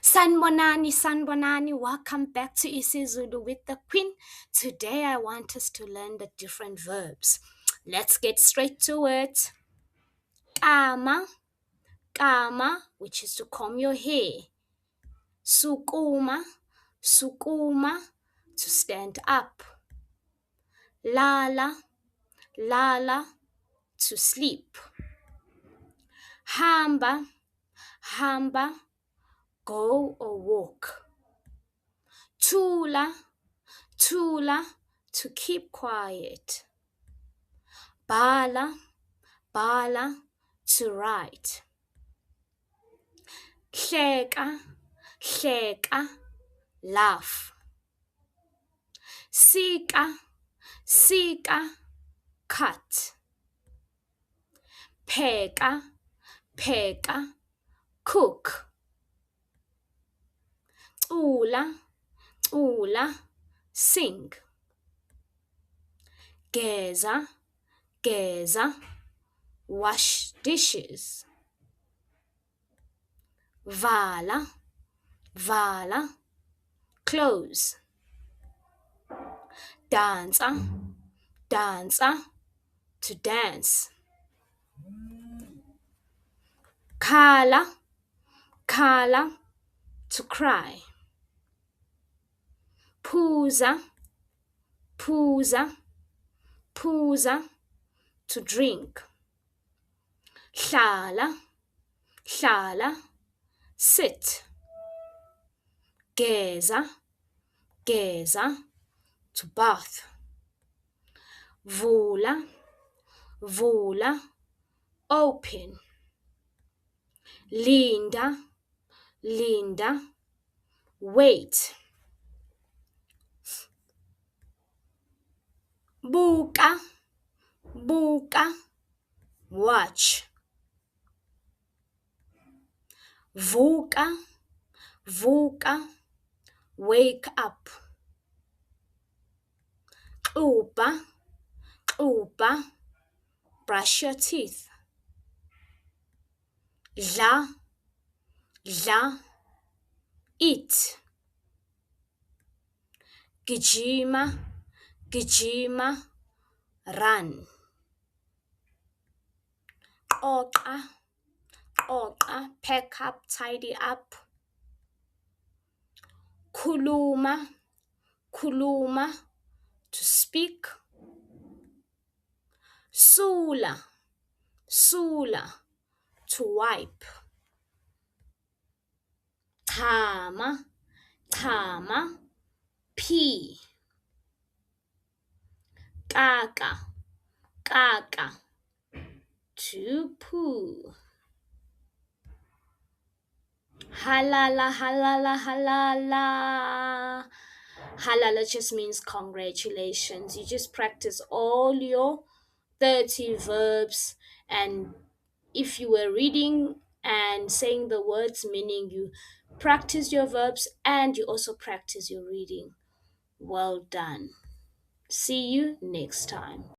Sanbonani, welcome back to isiZulu with the Queen. Today I want us to learn the different verbs. Let's get straight to it. Kama, kama, which is to comb your hair. Sukuma, sukuma, to stand up. Lala, lala, to sleep. Hamba, hamba, go or walk. Tula, tula, to keep quiet. Bala, bala, to write. Hleka, hleka, laugh. Sika, sika, cut. Pheka, pheka, cook. Cula, cula, sing. Geza, geza, wash dishes. Vala, vala, close. Danza, danza, to dance. Khala, khala, to cry. Phuza, phuza, phuza, to drink. Hlala, hlala, sit. Geza, geza, to bath. Vula, vula, open. Linda, linda, wait. Buka, buka, watch. Vuka, vuka, wake up. Xuba, xuba, brush your teeth. Dla, dla, eat. Gijima, gijima, run. Xoxa, xoxa, pack up, tidy up. Khuluma, khuluma, to speak. Sula, sula, to wipe. Chama, chama, pee. Kaka, kaka, to poo. Halala, halala, halala. Halala just means congratulations. You just practice all your 30 verbs, and if you were reading and saying the words, meaning you practice your verbs and you also practice your reading. Well done. See you next time.